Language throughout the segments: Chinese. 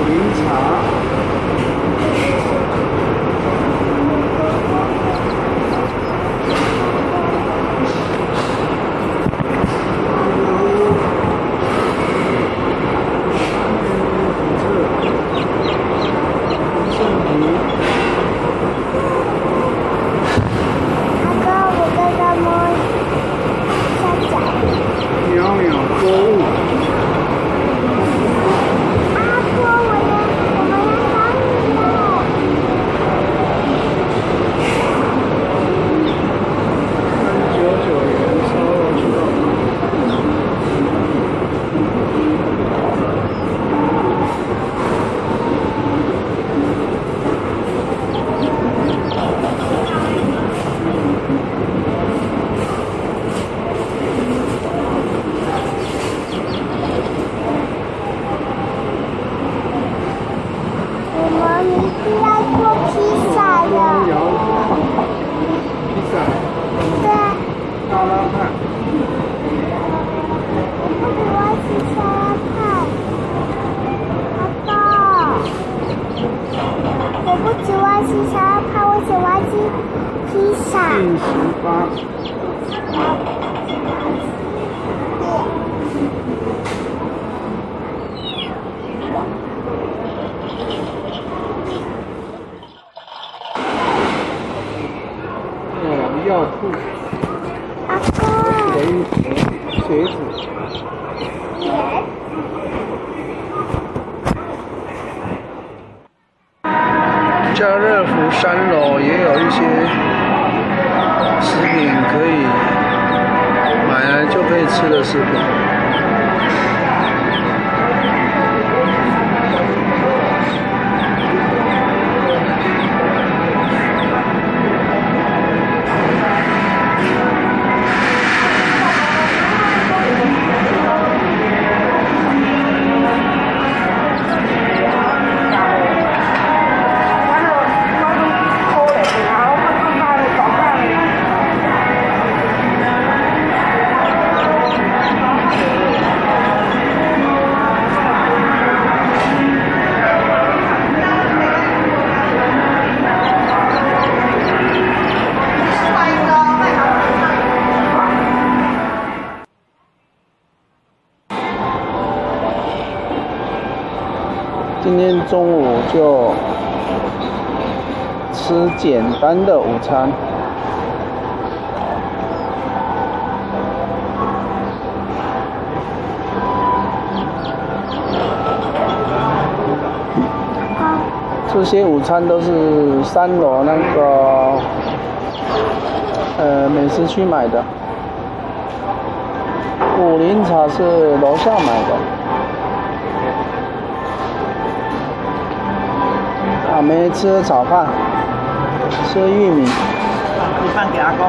林茶。药铺，的衣服、鞋子。家乐福3楼也有一些食品可以买来就可以吃的食品。今天中午就吃简单的午餐。这些午餐都是3楼那个美食区买的，武林茶是楼下买的。没吃炒饭，吃玉米。煮饭给阿公。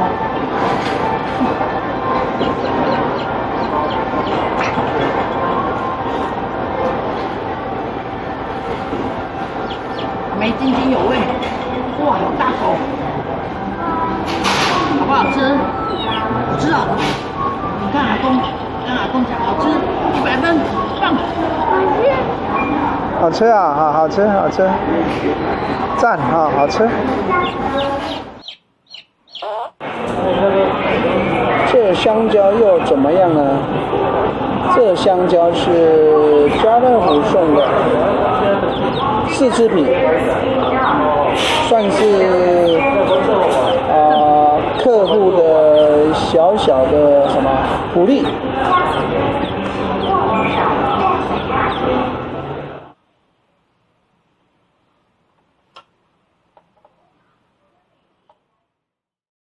梅津津有味，哇，好大口，好不好吃？好吃啊！你看阿公，跟阿公讲好吃，100分，棒！好吃啊，好，好吃，好吃，赞啊，好吃。这香蕉又怎么样呢？这香蕉是家乐福送的试吃品，算是客户的小小的什么福利。